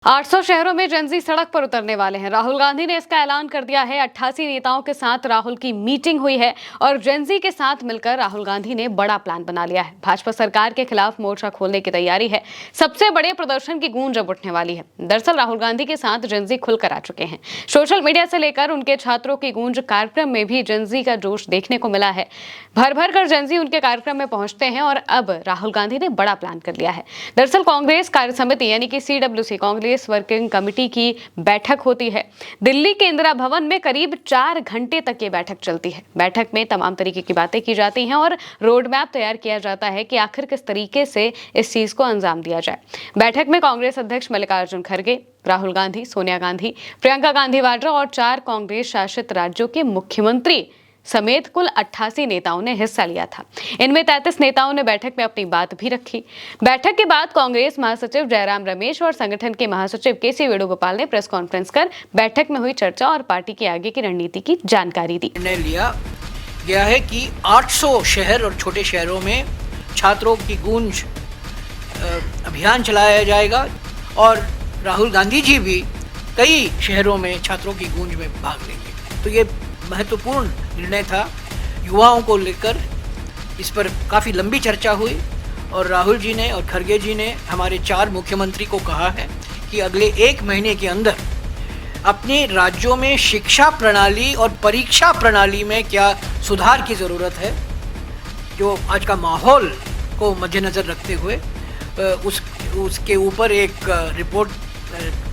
800 शहरों में जेनजी सड़क पर उतरने वाले हैं। राहुल गांधी ने इसका ऐलान कर दिया है। 88 नेताओं के साथ राहुल की मीटिंग हुई है और जेनजी के साथ मिलकर राहुल गांधी ने बड़ा प्लान बना लिया है। भाजपा सरकार के खिलाफ मोर्चा खोलने की तैयारी है। सबसे बड़े प्रदर्शन की गूंज अब उठने वाली है। दरअसल राहुल गांधी के साथ जेनजी खुलकर आ चुके हैं। सोशल मीडिया से लेकर उनके छात्रों की गूंज कार्यक्रम में भी जेनजी का जोश देखने को मिला है। भर भर कर जेनजी उनके कार्यक्रम में पहुंचते हैं और अब राहुल गांधी ने बड़ा प्लान कर लिया है। दरअसल कांग्रेस कार्य समिति यानी कि CWC कांग्रेस वर्किंग कमेटी की बैठक होती है। दिल्ली के इंदिरा भवन में करीब 4 घंटे तक ये बैठक चलती है। बैठक में तमाम तरीके की बातें की जाती हैं और रोड मैप तैयार किया जाता है कि आखिर किस तरीके से इस चीज को अंजाम दिया जाए। बैठक में कांग्रेस अध्यक्ष मल्लिकार्जुन खड़गे, राहुल गांधी, सोनिया गांधी, प्रियंका गांधी वाड्रा और 4 कांग्रेस शासित राज्यों के मुख्यमंत्री समेत कुल 88 नेताओं ने हिस्सा लिया था। इनमें 33 नेताओं ने बैठक में अपनी बात भी रखी। बैठक के बाद कांग्रेस महासचिव जयराम रमेश और संगठन के महासचिव KC वेणुगोपाल ने प्रेस कॉन्फ्रेंस कर बैठक में हुई चर्चा और पार्टी की आगे की रणनीति की जानकारी दी। निर्णय लिया गया है कि 800 शहर और छोटे शहरों में छात्रों की गूंज अभियान चलाया जाएगा और राहुल गांधी जी भी कई शहरों में छात्रों की गूंज में भाग लेंगे। तो ये महत्वपूर्ण निर्णय था। युवाओं को लेकर इस पर काफ़ी लंबी चर्चा हुई और राहुल जी ने और खड़गे जी ने हमारे 4 मुख्यमंत्री को कहा है कि अगले 1 महीने के अंदर अपने राज्यों में शिक्षा प्रणाली और परीक्षा प्रणाली में क्या सुधार की ज़रूरत है, जो आज का माहौल को मद्देनज़र रखते हुए उसके ऊपर एक रिपोर्ट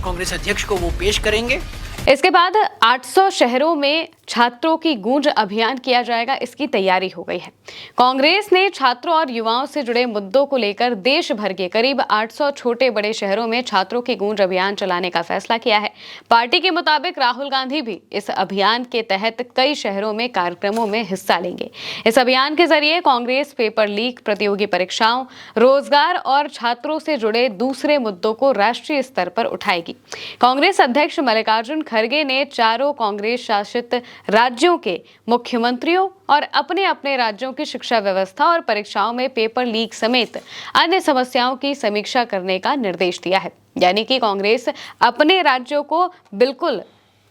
कांग्रेस अध्यक्ष को वो पेश करेंगे। इसके बाद 800 शहरों में छात्रों की गूंज अभियान किया जाएगा, इसकी तैयारी हो गई है। कांग्रेस ने छात्रों और युवाओं से जुड़े मुद्दों को लेकर देश भर के करीब 800 छोटे बड़े शहरों में छात्रों की गूंज अभियान चलाने का फैसला किया है। पार्टी के मुताबिक राहुल गांधी भी इस अभियान के तहत कई शहरों में कार्यक्रमों में हिस्सा लेंगे। इस अभियान के जरिए कांग्रेस पेपर लीक, प्रतियोगी परीक्षाओं, रोजगार और छात्रों से जुड़े दूसरे मुद्दों को राष्ट्रीय स्तर पर उठाएगी। कांग्रेस अध्यक्ष मल्लिकार्जुन खड़गे ने चारों कांग्रेस शासित राज्यों के मुख्यमंत्रियों और अपने अपने राज्यों की शिक्षा व्यवस्था और परीक्षाओं में पेपर लीक समेत अन्य समस्याओं की समीक्षा करने का निर्देश दिया है। यानी कि कांग्रेस अपने राज्यों को बिल्कुल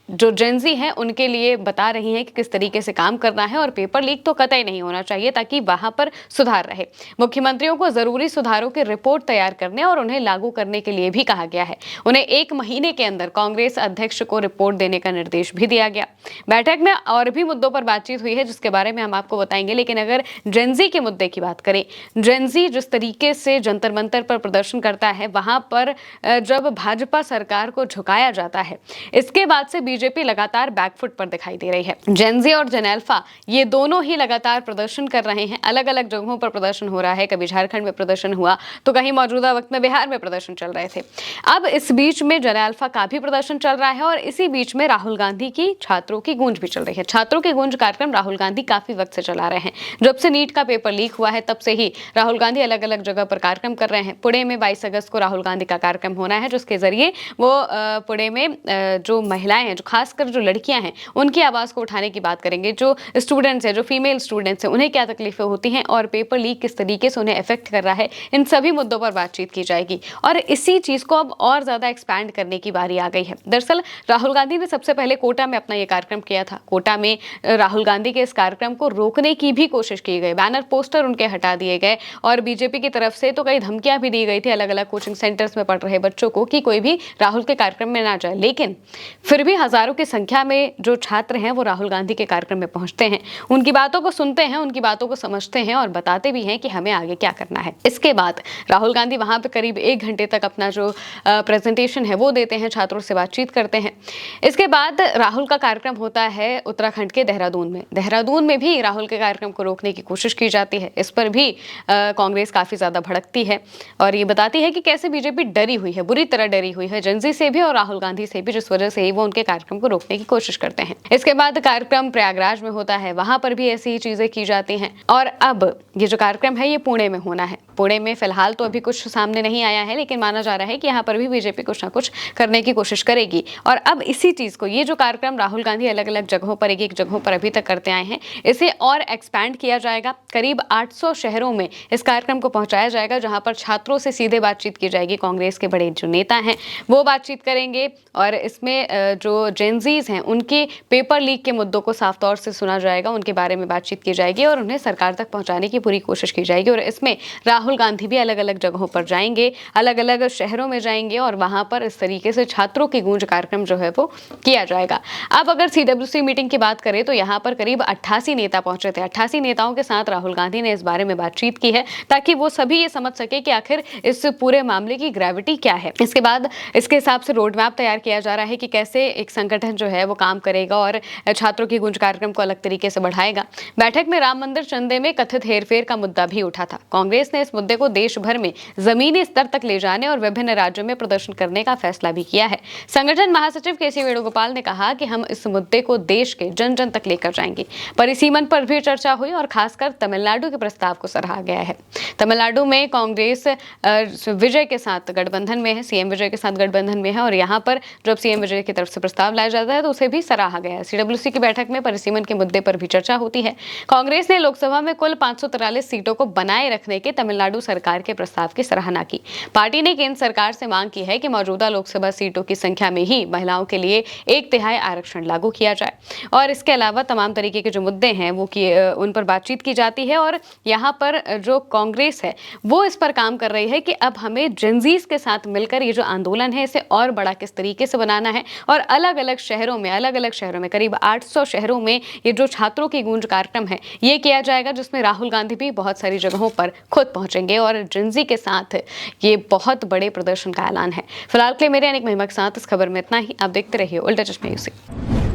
जो जेनजी हैं उनके लिए बता रही हैं कि किस तरीके से काम करना है और पेपर लीक तो कतई नहीं होना चाहिए ताकि वहां पर सुधार रहे। मुख्यमंत्रियों को जरूरी सुधारों की रिपोर्ट तैयार करने और उन्हें लागू करने के लिए भी कहा गया है। उन्हें 1 महीने के अंदर कांग्रेस अध्यक्ष को रिपोर्ट देने का निर्देश भी दिया गया। बैठक में और भी मुद्दों पर बातचीत हुई है जिसके बारे में हम आपको बताएंगे, लेकिन अगर जेनजी के मुद्दे की बात करें, जेनजी जिस तरीके से जंतर मंतर पर प्रदर्शन करता है, वहां पर जब भाजपा सरकार को झुकाया जाता है, इसके बाद से बीजेपी लगातार बैकफुट पर दिखाई दे रही है। जेनजी और जेनेल्फा ये दोनों ही लगातार प्रदर्शन कर रहे हैं। अलग अलग जगहों पर प्रदर्शन हो रहा है। कभी झारखंड में प्रदर्शन हुआ तो कहीं मौजूदा वक्त में बिहार में प्रदर्शन चल रहे थे। अब इस बीच में जेनेल्फा का भी प्रदर्शन चल रहा है और इसी बीच में राहुल गांधी की छात्रों की गूंज भी चल रही है। छात्रों की गूंज कार्यक्रम राहुल गांधी काफी वक्त से चला रहे हैं। जब से नीट का पेपर लीक हुआ है तब से ही राहुल गांधी अलग अलग जगह पर कार्यक्रम कर रहे हैं। पुणे में 22 अगस्त को राहुल गांधी का कार्यक्रम होना है, जिसके जरिए वो पुणे में जो महिलाएं हैं, जो खासकर जो लड़कियां हैं, उनकी आवाज को उठाने की बात करेंगे। जो स्टूडेंट्स हैं, जो फीमेल स्टूडेंट्स हैं, उन्हें क्या तकलीफें होती हैं और पेपर लीक किस तरीके से उन्हें इफेक्ट कर रहा है, इन सभी मुद्दों पर बातचीत की जाएगी। और इसी चीज को अब और ज्यादा एक्सपैंड करने की बारी आ गई है। दरअसल राहुल गांधी ने सबसे पहले कोटा में अपना ये कार्यक्रम किया था। कोटा में राहुल गांधी के इस कार्यक्रम को रोकने की भी कोशिश की गई। बैनर पोस्टर उनके हटा दिए गए और बीजेपी की तरफ से तो कई धमकियां भी दी गई थी अलग अलग कोचिंग सेंटर्स में पढ़ रहे बच्चों को कि कोई भी राहुल के कार्यक्रम में ना जाए। लेकिन फिर भी हजारों की संख्या में जो छात्र हैं वो राहुल गांधी के कार्यक्रम में पहुंचते हैं, उनकी बातों को सुनते हैं, उनकी बातों को समझते हैं और बताते भी हैं कि हमें आगे क्या करना है। इसके बाद राहुल गांधी वहां पे करीब 1 घंटे तक अपना जो प्रेजेंटेशन है वो देते हैं, छात्रों से बातचीत करते हैं। इसके बाद राहुल का कार्यक्रम होता है उत्तराखंड के देहरादून में। देहरादून में भी राहुल के कार्यक्रम को रोकने की कोशिश की जाती है। इस पर भी कांग्रेस काफी ज्यादा भड़कती है और ये बताती है कि कैसे बीजेपी डरी हुई है, बुरी तरह डरी हुई है जेनजी से भी और राहुल गांधी से भी, जिस वजह से वो उनके कार्यक्रम कार्यक्रम को रोकने की कोशिश करते हैं। इसके बाद कार्यक्रम प्रयागराज में होता है, वहां पर भी ऐसी ही चीजें की जाती हैं। और अब ये जो कार्यक्रम है ये पुणे में होना है। पुणे में फिलहाल तो अभी कुछ सामने नहीं आया है, लेकिन माना जा रहा है कि यहाँ पर भी बीजेपी कुछ ना कुछ करने की कोशिश करेगी। और अब इसी चीज को, ये जो कार्यक्रम राहुल गांधी अलग अलग जगहों पर, एक एक जगहों पर अभी तक करते आए हैं, इसे और एक्सपैंड किया जाएगा। करीब 800 शहरों में इस कार्यक्रम को पहुंचाया जाएगा, जहां पर छात्रों से सीधे बातचीत की जाएगी। कांग्रेस के बड़े जो नेता हैं वो बातचीत करेंगे और इसमें जो जेनजीज हैं उनके पेपर लीक के मुद्दों को साफ तौर से सुना जाएगा, उनके बारे में बातचीत की जाएगी और उन्हें सरकार तक पहुंचाने की पूरी कोशिश की जाएगी। और इसमें राहुल गांधी भी अलग अलग जगहों पर जाएंगे, अलग अलग शहरों में जाएंगे और वहां पर इस तरीके से छात्रों की गूंज कार्यक्रम जो है वो किया जाएगा। अब अगर CWC मीटिंग की बात करें तो यहाँ पर करीब 88 नेता पहुंचे थे। 88 नेताओं के साथ राहुल गांधी ने इस बारे में बातचीत की है, ताकि वो सभी ये समझ सके कि आखिर इस पूरे मामले की ग्रेविटी क्या है। इसके बाद इसके हिसाब से रोड मैप तैयार किया जा रहा है कि कैसे एक संगठन जो है वो काम करेगा और छात्रों की गूंज कार्यक्रम को अलग तरीके से बढ़ाएगा। बैठक में राम मंदिर चंदे में कथित हेरफेर का मुद्दा भी उठा था। कांग्रेस ने इस मुद्दे को देश भर में जमीनी स्तर तक ले जाने और विभिन्न राज्यों में प्रदर्शन करने का फैसला भी किया है। संगठन महासचिव KC वेणुगोपाल ने कहा कि हम इस मुद्दे को देश के जन जन तक लेकर जाएंगे। परिसीमन पर भी चर्चा हुई और खासकर तमिलनाडु के प्रस्ताव को सराहा गया है। तमिलनाडु में कांग्रेस विजय के साथ गठबंधन में है, CM विजय के साथ गठबंधन में है और यहाँ पर जब CM विजय की तरफ से प्रस्ताव लाया जाता है तो उसे भी सराहा गया है। CWC की बैठक में परिसीमन के मुद्दे पर भी चर्चा होती है। कांग्रेस ने लोकसभा में कुल 543 सीटों को बनाए रखने के तमिलनाडु सरकार के प्रस्ताव की सराहना की। पार्टी ने केंद्र सरकार से मांग की है कि मौजूदा लोकसभा सीटों की संख्या में ही महिलाओं के लिए 1/3 आरक्षण लागू किया जाए और इसके अलावा तमाम तरीके के जो मुद्दे हैं वो उन पर बातचीत की जाती है। और यहाँ पर जो कांग्रेस है वो इस पर काम कर रही है कि अब हमें जेनजीज के साथ मिलकर ये जो आंदोलन है इसे और बड़ा किस तरीके से बनाना है और अलग अलग शहरों में करीब 800 शहरों में ये जो छात्रों की गूंज कार्यक्रम है ये किया जाएगा, जिसमें राहुल गांधी भी बहुत सारी जगहों पर खुद पहुंचेंगे और जेनजी के साथ ये बहुत बड़े प्रदर्शन का ऐलान है। फिलहाल के लिए मेरे अनेक महिमा के साथ इस खबर में इतना ही। आप देखते रहिए उल्टा चश्मा यूसी।